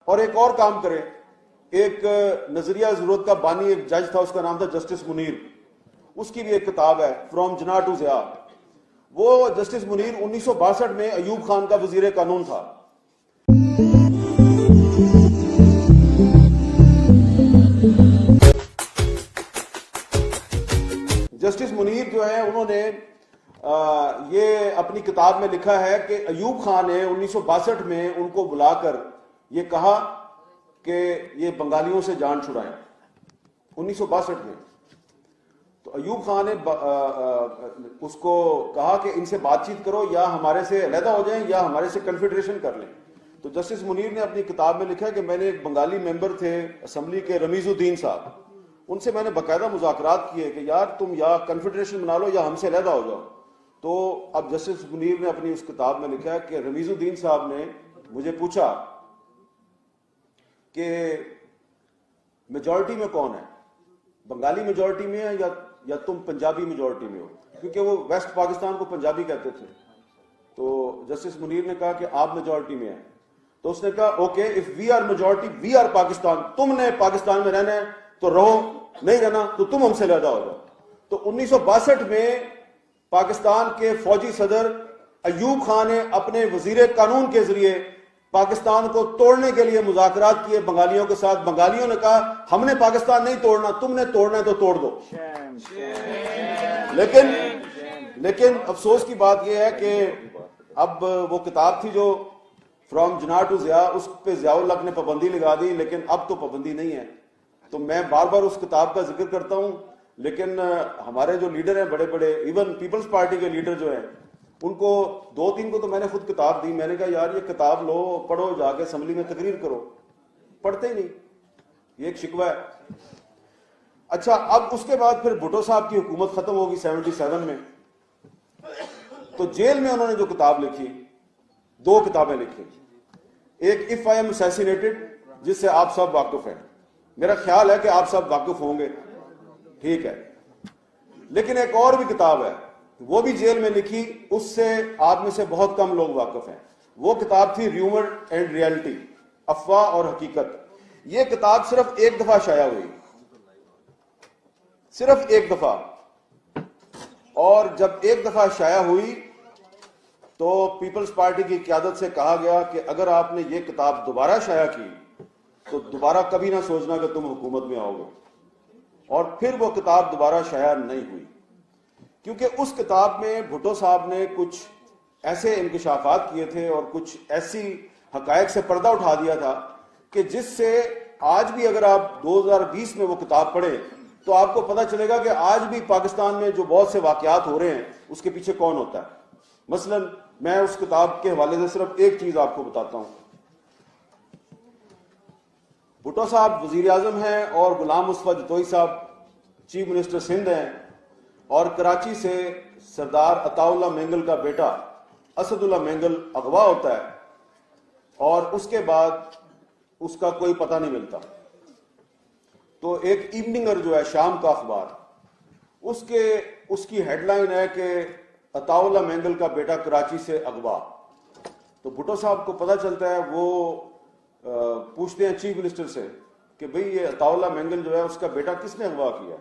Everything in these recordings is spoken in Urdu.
اور ایک اور کام کریں. ایک نظریہ ضرورت کا بانی ایک جج تھا, اس کا نام تھا جسٹس منیر. اس کی بھی ایک کتاب ہے فرام جناح ٹو ضیاء. وہ جسٹس منیر 1962 میں ایوب خان کا وزیر قانون تھا. جسٹس منیر جو ہے انہوں نے یہ اپنی کتاب میں لکھا ہے کہ ایوب خان نے 1962 میں ان کو بلا کر یہ کہا کہ یہ بنگالیوں سے جان چھڑائیں. 1962 میں تو ایوب خان نے اس کو کہا کہ ان سے بات چیت کرو, یا ہمارے سے علیحدہ ہو جائیں یا ہمارے سے کنفیڈریشن کر لیں. تو جسٹس منیر نے اپنی کتاب میں لکھا کہ میں نے ایک بنگالی ممبر تھے اسمبلی کے رمیز الدین صاحب, ان سے میں نے باقاعدہ مذاکرات کیے کہ یار تم یا کنفیڈریشن بنا لو یا ہم سے علیحدہ ہو جاؤ. تو اب جسٹس منیر نے اپنی اس کتاب میں لکھا ہے کہ رمیز الدین صاحب نے مجھے پوچھا کہ میجورٹی میں کون ہے, بنگالی میجورٹی میں ہے یا تم پنجابی میجورٹی میں ہو, کیونکہ وہ ویسٹ پاکستان کو پنجابی کہتے تھے. تو جسٹس منیر نے کہا کہ آپ میجورٹی میں ہیں. تو اس نے کہا okay, if we are majority we are Pakistan, تم نے پاکستان میں رہنا ہے تو رہو, نہیں رہنا تو تم ہم سے علیحدہ ہو جاؤ. تو 1962 میں پاکستان کے فوجی صدر ایوب خان نے اپنے وزیر قانون کے ذریعے پاکستان کو توڑنے کے لیے مذاکرات کیے بنگالیوں کے ساتھ. بنگالیوں نے کہا ہم نے پاکستان نہیں توڑنا, تم نے توڑنا ہے تو توڑ دو. لیکن افسوس کی بات یہ ہے کہ اب وہ کتاب تھی جو فرام جناح ٹو ضیاء, اس پہ ضیاء الحق نے پابندی لگا دی, لیکن اب تو پابندی نہیں ہے. تو میں بار بار اس کتاب کا ذکر کرتا ہوں, لیکن ہمارے جو لیڈر ہیں بڑے بڑے, ایون پیپلز پارٹی کے لیڈر جو ہیں, ان کو 2-3 کو تو میں نے خود کتاب دی. میں نے کہا یار یہ کتاب لو, پڑھو, جا کے اسمبلی میں تقریر کرو. پڑھتے ہی نہیں, یہ ایک شکوہ ہے. اچھا, اب اس کے بعد پھر بھٹو صاحب کی حکومت ختم ہوگی 77 میں. تو جیل میں انہوں نے جو کتاب لکھی, 2 کتابیں لکھی. ایک اف آئی ایم اسیسینیٹڈ, جس سے آپ سب واقف ہیں, میرا خیال ہے کہ آپ سب واقف ہوں گے, ٹھیک ہے. لیکن ایک اور بھی کتاب ہے, وہ بھی جیل میں لکھی, اس سے آپ میں سے بہت کم لوگ واقف ہیں. وہ کتاب تھی ریومر اینڈ ریئلٹی, افواہ اور حقیقت. یہ کتاب صرف ایک دفعہ شائع ہوئی, صرف ایک دفعہ. اور جب ایک دفعہ شائع ہوئی تو پیپلز پارٹی کی قیادت سے کہا گیا کہ اگر آپ نے یہ کتاب دوبارہ شائع کی تو دوبارہ کبھی نہ سوچنا کہ تم حکومت میں آؤ گے. اور پھر وہ کتاب دوبارہ شائع نہیں ہوئی, کیونکہ اس کتاب میں بھٹو صاحب نے کچھ ایسے انکشافات کیے تھے اور کچھ ایسی حقائق سے پردہ اٹھا دیا تھا کہ جس سے آج بھی اگر آپ 2020 میں وہ کتاب پڑھیں تو آپ کو پتہ چلے گا کہ آج بھی پاکستان میں جو بہت سے واقعات ہو رہے ہیں اس کے پیچھے کون ہوتا ہے. مثلا میں اس کتاب کے حوالے سے صرف ایک چیز آپ کو بتاتا ہوں. بھٹو صاحب وزیر اعظم ہیں اور غلام مصطفیٰ جتوئی صاحب چیف منسٹر سندھ ہیں, اور کراچی سے سردار عطا اللہ مینگل کا بیٹا اسد اللہ مینگل اغوا ہوتا ہے, اور اس کے بعد اس کا کوئی پتہ نہیں ملتا. تو ایک ایوننگر جو ہے شام کا اخبار, اس کی ہیڈ لائن ہے کہ عطا اللہ مینگل کا بیٹا کراچی سے اغوا. تو بھٹو صاحب کو پتہ چلتا ہے, وہ پوچھتے ہیں چیف منسٹر سے کہ بھئی یہ عطا اللہ مینگل جو ہے اس کا بیٹا کس نے اغوا کیا.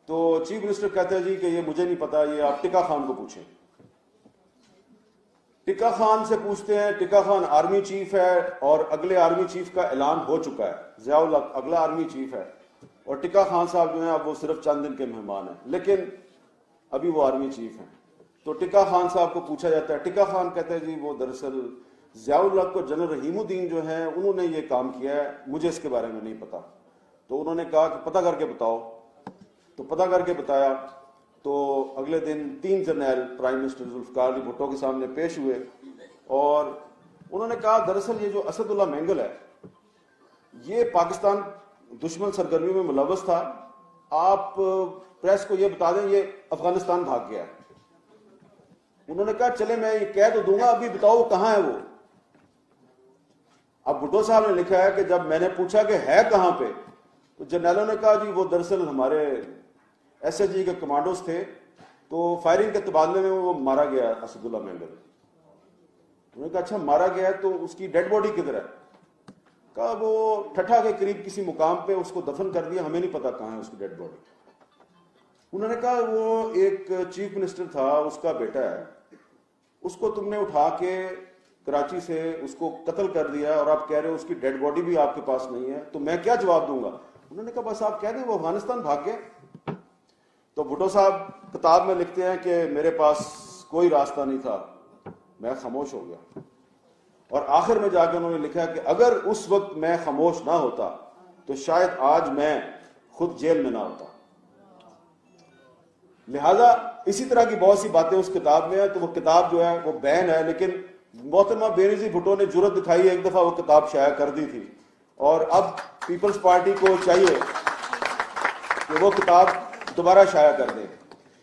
تو چیف منسٹر کہتے ہیں جی کہ یہ مجھے نہیں پتا, یہ آپ ٹکا خان کو پوچھیں. ٹکا خان سے پوچھتے ہیں, ٹکا خان آرمی چیف ہے اور اگلے آرمی چیف کا اعلان ہو چکا ہے, ضیاء الحق اگلا آرمی چیف ہے, اور ٹکا خان صاحب جو ہیں اب وہ صرف چند دن کے مہمان ہیں, لیکن ابھی وہ آرمی چیف ہیں. تو ٹکا خان صاحب کو پوچھا جاتا ہے, ٹکا خان کہتے ہیں جی وہ دراصل ضیاء الحق کو جنرل رحیم الدین جو ہیں انہوں نے یہ کام کیا ہے, مجھے اس کے بارے میں نہیں پتا. تو انہوں نے کہا کہ پتہ کر کے بتاؤ. تو پتہ کر کے بتایا. تو اگلے دن 3 جرنیل پرائم منسٹر ذوالفقار علی بھٹو کے سامنے پیش ہوئے, اور انہوں نے کہا دراصل یہ جو اسد اللہ مینگل ہے یہ پاکستان دشمن سرگرمیوں میں ملوث تھا, آپ پریس کو یہ بتا دیں یہ افغانستان بھاگ گیا ہے. انہوں نے کہا چلے میں یہ کہہ تو دوں گا, ابھی بتاؤ کہاں ہے وہ. اب بھٹو صاحب نے لکھا ہے کہ جب میں نے پوچھا کہ ہے کہاں پہ, تو جرنیلوں نے کہا جی وہ دراصل ہمارے ایس ایس جی کے کمانڈوز تھے, تو فائرنگ کے تبادلے میں وہ مارا گیا اسد اللہ مینگل. انہوں نے کہا اچھا مارا گیا ہے, تو اس کی ڈیڈ باڈی کدھر ہے؟ کہا وہ ٹھٹھا کے قریب کسی مقام پہ اس کو دفن کر دیا, ہمیں نہیں پتا کہاں ہے اس کی ڈیڈ باڈی. انہوں نے کہا وہ ایک چیف منسٹر تھا, اس کا بیٹا ہے, اس کو تم نے اٹھا کے کراچی سے اس کو قتل کر دیا اور آپ کہہ رہے ہو اس کی ڈیڈ باڈی بھی آپ کے پاس نہیں ہے, تو میں کیا جواب دوں گا؟ انہوں نے کہا بس آپ کہہ دیں وہ افغانستان بھاگ گیا. تو بھٹو صاحب کتاب میں لکھتے ہیں کہ میرے پاس کوئی راستہ نہیں تھا, میں خاموش ہو گیا. اور آخر میں جا کے انہوں نے لکھا کہ اگر اس وقت میں خاموش نہ ہوتا تو شاید آج میں خود جیل میں نہ ہوتا. لہذا اسی طرح کی بہت سی باتیں اس کتاب میں ہیں. تو وہ کتاب جو ہے وہ بین ہے, لیکن محترمہ بینظیر بھٹو نے جرأت دکھائی, ایک دفعہ وہ کتاب شائع کر دی تھی, اور اب پیپلز پارٹی کو چاہیے کہ وہ کتاب دوبارہ شائع کر دیں.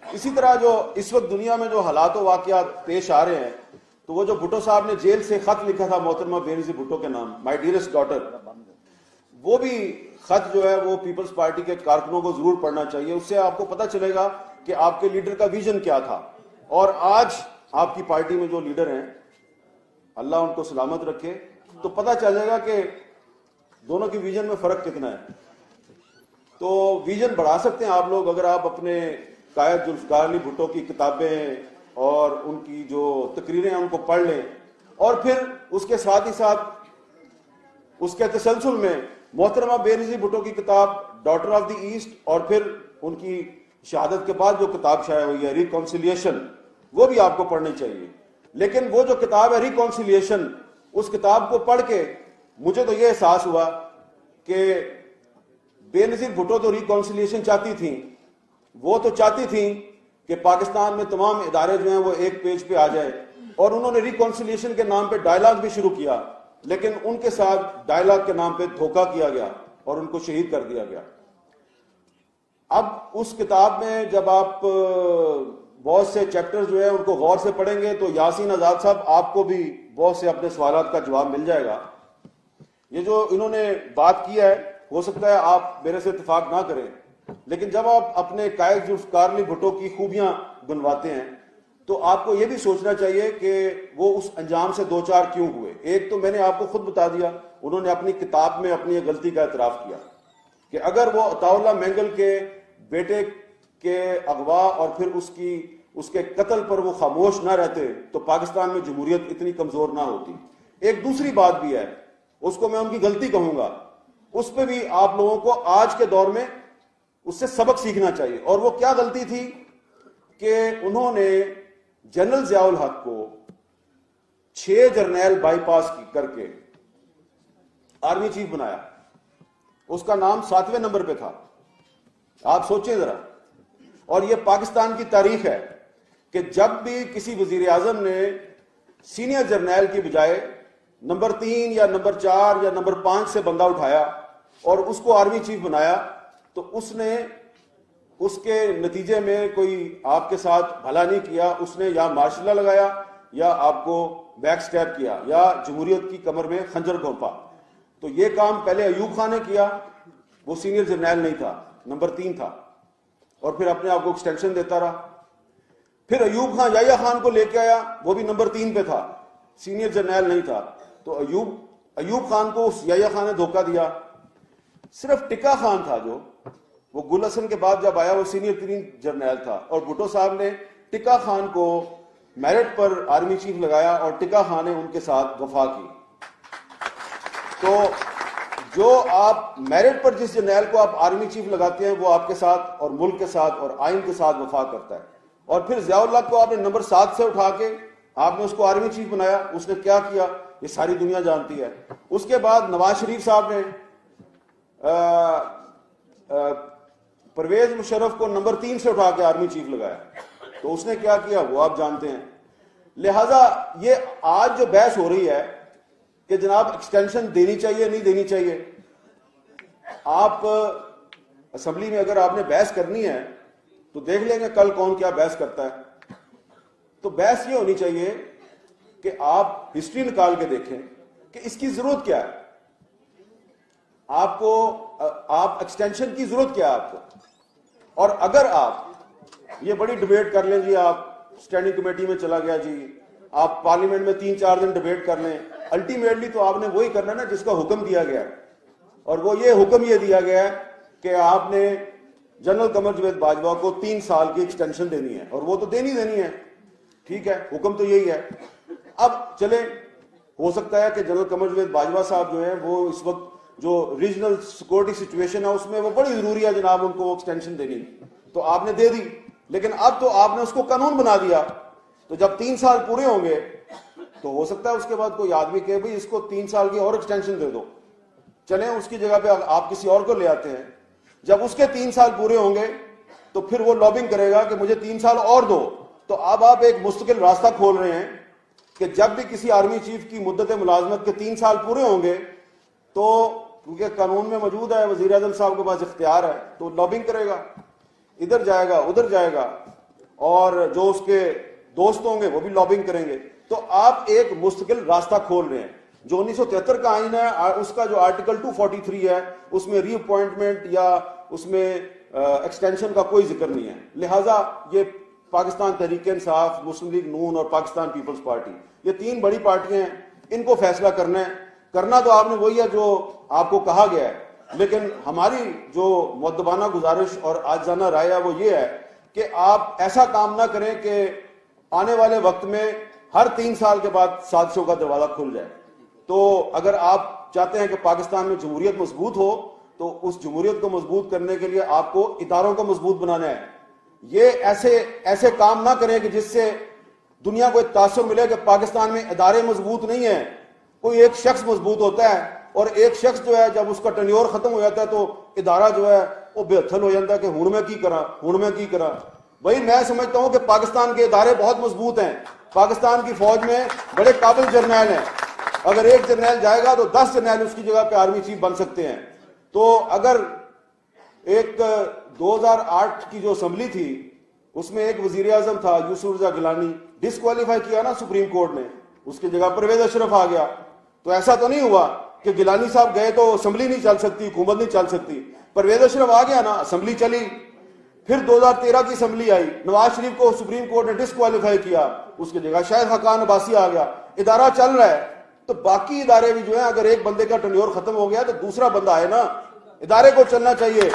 اسی طرح جو اس وقت دنیا میں جو حالات و واقعات پیش آ رہے ہیں, تو وہ جو بھٹو صاحب نے جیل سے خط لکھا تھا محترمہ بینظیر بھٹو کے نام, مائی ڈیئرسٹ ڈاٹر, وہ بھی خط جو ہے وہ پیپلز پارٹی کے کارکنوں کو ضرور پڑھنا چاہیے. اس سے آپ کو پتہ چلے گا کہ آپ کے لیڈر کا ویژن کیا تھا, اور آج آپ کی پارٹی میں جو لیڈر ہیں اللہ ان کو سلامت رکھے, تو پتہ چلے گا کہ دونوں کی ویژن میں فرق کتنا ہے. تو ویژن بڑھا سکتے ہیں آپ لوگ اگر آپ اپنے قائد ذوالفقار علی بھٹو کی کتابیں اور ان کی جو تقریریں ہیں ان کو پڑھ لیں, اور پھر اس کے ساتھ ہی ساتھ اس کے تسلسل میں محترمہ بینظیر بھٹو کی کتاب ڈاٹر آف دی ایسٹ, اور پھر ان کی شہادت کے بعد جو کتاب شائع ہوئی ہے ریکانسیلیشن, وہ بھی آپ کو پڑھنی چاہیے. لیکن وہ جو کتاب ہے ریکانسیلیشن, اس کتاب کو پڑھ کے مجھے تو یہ احساس ہوا کہ بینظیر بھٹو تو ریکانسیلیشن چاہتی تھیں, وہ تو چاہتی تھیں کہ پاکستان میں تمام ادارے جو ہیں وہ ایک پیج پہ آ جائے, اور انہوں نے ریکانسیلیشن کے نام پہ ڈائلاگ بھی شروع کیا, لیکن ان کے ساتھ ڈائلاگ کے نام پہ دھوکہ کیا گیا اور ان کو شہید کر دیا گیا. اب اس کتاب میں جب آپ بہت سے چیپٹر جو ہیں ان کو غور سے پڑھیں گے تو یاسین آزاد صاحب آپ کو بھی بہت سے اپنے سوالات کا جواب مل جائے گا. یہ جو انہوں نے بات کی ہے, ہو سکتا ہے آپ میرے سے اتفاق نہ کریں, لیکن جب آپ اپنے قائد ذوالفقار علی بھٹو کی خوبیاں گنواتے ہیں تو آپ کو یہ بھی سوچنا چاہیے کہ وہ اس انجام سے دو چار کیوں ہوئے. ایک تو میں نے آپ کو خود بتا دیا, انہوں نے اپنی کتاب میں اپنی غلطی کا اعتراف کیا کہ اگر وہ عطا اللہ مینگل کے بیٹے کے اغوا اور پھر اس کے قتل پر وہ خاموش نہ رہتے تو پاکستان میں جمہوریت اتنی کمزور نہ ہوتی. ایک دوسری بات بھی ہے, اس کو میں ان کی غلطی کہوں گا, اس پہ بھی آپ لوگوں کو آج کے دور میں اس سے سبق سیکھنا چاہیے. اور وہ کیا غلطی تھی کہ انہوں نے جنرل ضیاء الحق کو 6 جرنیل بائی پاس کر کے آرمی چیف بنایا. اس کا نام 7ویں نمبر پہ تھا. آپ سوچیں ذرا. اور یہ پاکستان کی تاریخ ہے کہ جب بھی کسی وزیر اعظم نے سینئر جرنیل کی بجائے نمبر 3 یا نمبر 4 یا نمبر 5 سے بندہ اٹھایا اور اس کو آرمی چیف بنایا, تو اس نے اس کے نتیجے میں کوئی آپ کے ساتھ بھلا نہیں کیا. اس نے یا مارشل لا لگایا یا آپ کو بیک سٹیپ کیا یا جمہوریت کی کمر میں خنجر گھونپا. تو یہ کام پہلے ایوب خان نے کیا, وہ سینئر جرنیل نہیں تھا, نمبر 3 تھا, اور پھر اپنے آپ کو ایکسٹینشن دیتا رہا. پھر ایوب خان یحییٰ خان کو لے کے آیا, وہ بھی نمبر 3 پہ تھا, سینئر جرنیل نہیں تھا. تو ایوب خان کو یحییٰ خان نے دھوکہ دیا. صرف ٹکا خان تھا جو وہ گل حسن کے بعد جب آیا, وہ سینئر 3 جرنیل تھا, اور بھٹو صاحب نے ٹکا خان کو میرٹ پر آرمی چیف لگایا اور ٹکا خان نے ان کے ساتھ وفا کی. تو جو آپ میرٹ پر جس جرنیل کو آپ آرمی چیف لگاتے ہیں وہ آپ کے ساتھ اور ملک کے ساتھ اور آئین کے ساتھ وفا کرتا ہے. اور پھر ضیاء الحق کو آپ نے نمبر 7 سے اٹھا کے آپ نے اس کو آرمی چیف بنایا. اس نے کیا کیا یہ ساری دنیا جانتی ہے. اس کے بعد نواز شریف صاحب نے پرویز مشرف کو نمبر 3 سے اٹھا کے آرمی چیف لگایا. تو اس نے کیا کیا وہ آپ جانتے ہیں. لہذا یہ آج جو بحث ہو رہی ہے کہ جناب ایکسٹینشن دینی چاہیے نہیں دینی چاہیے, آپ اسمبلی میں اگر آپ نے بحث کرنی ہے تو دیکھ لیں گے کل کون کیا بحث کرتا ہے. تو بحث یہ ہونی چاہیے کہ آپ ہسٹری نکال کے دیکھیں کہ اس کی ضرورت کیا ہے, آپ ایکسٹینشن کی ضرورت کیا ہے آپ کو. اور اگر آپ یہ بڑی ڈیبیٹ کر لیں جی, آپ اسٹینڈنگ کمیٹی میں چلا گیا جی, آپ پارلیمنٹ میں 3-4 دن ڈیبیٹ کر لیں, الٹیمیٹلی تو آپ نے وہی کرنا نا جس کا حکم دیا گیا ہے، اور وہ یہ حکم یہ دیا گیا ہے کہ آپ نے جنرل قمر جاوید باجوہ کو 3 سال کی ایکسٹینشن دینی ہے، اور وہ تو دینی ہے، ٹھیک ہے، حکم تو یہی ہے۔ اب چلیں، ہو سکتا ہے کہ جنرل قمر جاوید باجوہ صاحب جو ہیں وہ اس وقت جو ریجنل سیکورٹی سچویشن ہے اس میں وہ بڑی ضروری ہے جناب ان کو ایکسٹینشن دینی، تو آپ نے دے دی، لیکن اب تو آپ نے اس کو قانون بنا دیا، تو جب 3 سال پورے ہوں گے تو ہو سکتا ہے اس کے بعد کوئی آدمی کہ بھئی اس کو 3 سال کی اور ایکسٹینشن دے دو، چلیں اس کی جگہ پہ آپ کسی اور کو لے آتے ہیں، جب اس کے 3 سال پورے ہوں گے تو پھر وہ لابنگ کرے گا کہ مجھے 3 سال اور دو، تو اب آپ ایک مستقل راستہ کھول رہے ہیں کہ جب بھی کسی آرمی چیف کی مدت ملازمت کے 3 سال پورے ہوں گے تو کیونکہ قانون میں موجود ہے، وزیر اعظم صاحب کے پاس اختیار ہے، تو لابنگ کرے گا، ادھر جائے گا ادھر جائے گا، اور جو اس کے دوست ہوں گے وہ بھی لابنگ کریں گے، تو آپ ایک مستقل راستہ کھول رہے ہیں۔ جو 1973 کا آئین ہے اس کا جو آرٹیکل 243 ہے اس میں ری اپوائنٹمنٹ یا اس میں ایکسٹینشن کا کوئی ذکر نہیں ہے، لہٰذا یہ پاکستان تحریک انصاف، مسلم لیگ نون اور پاکستان پیپلز پارٹی، یہ 3 بڑی پارٹیاں ہیں، ان کو فیصلہ کرنا تو آپ نے وہی ہے جو آپ کو کہا گیا ہے، لیکن ہماری جو مؤدبانہ گزارش اور عاجزانہ رائے ہے وہ یہ ہے کہ آپ ایسا کام نہ کریں کہ آنے والے وقت میں ہر 3 سال کے بعد سازشوں کا دروازہ کھل جائے۔ تو اگر آپ چاہتے ہیں کہ پاکستان میں جمہوریت مضبوط ہو تو اس جمہوریت کو مضبوط کرنے کے لیے آپ کو اداروں کو مضبوط بنانا ہے، یہ ایسے کام نہ کریں کہ جس سے دنیا کو ایک تاثر ملے کہ پاکستان میں ادارے مضبوط نہیں ہیں، کوئی ایک شخص مضبوط ہوتا ہے، اور ایک شخص جو ہے جب اس کا ٹینیور ختم ہو جاتا ہے تو ادارہ جو ہے وہ بے ہتھل ہو جاتا ہے کہ ہن میں کی کرا۔ بھائی میں سمجھتا ہوں کہ پاکستان کے ادارے بہت مضبوط ہیں، پاکستان کی فوج میں بڑے قابل جرنیل ہیں، اگر ایک جرنیل جائے گا تو 10 جرنیل اس کی جگہ پہ آرمی چیف بن سکتے ہیں۔ تو اگر ایک 2008 کی جو اسمبلی تھی اس میں ایک وزیر اعظم تھا یوسف رضا گیلانی، ڈسکوالیفائی کیا نا سپریم کورٹ نے، اس کی جگہ پرویز اشرف آ گیا، تو ایسا تو نہیں ہوا کہ گیلانی صاحب گئے تو اسمبلی نہیں چل سکتی، حکومت نہیں چل سکتی، پرویز اشرف آ گیا نا، اسمبلی چلی۔ پھر 2013 کی اسمبلی آئی، نواز شریف کو سپریم کورٹ نے ڈسکوالیفائی کیا، اس کی جگہ شاہد خاقان عباسی آ گیا، ادارہ چل رہا ہے۔ تو باقی ادارے بھی جو ہیں اگر ایک بندے کا ٹینیور ختم ہو گیا تو دوسرا بندہ آئے نا، ادارے کو چلنا چاہیے۔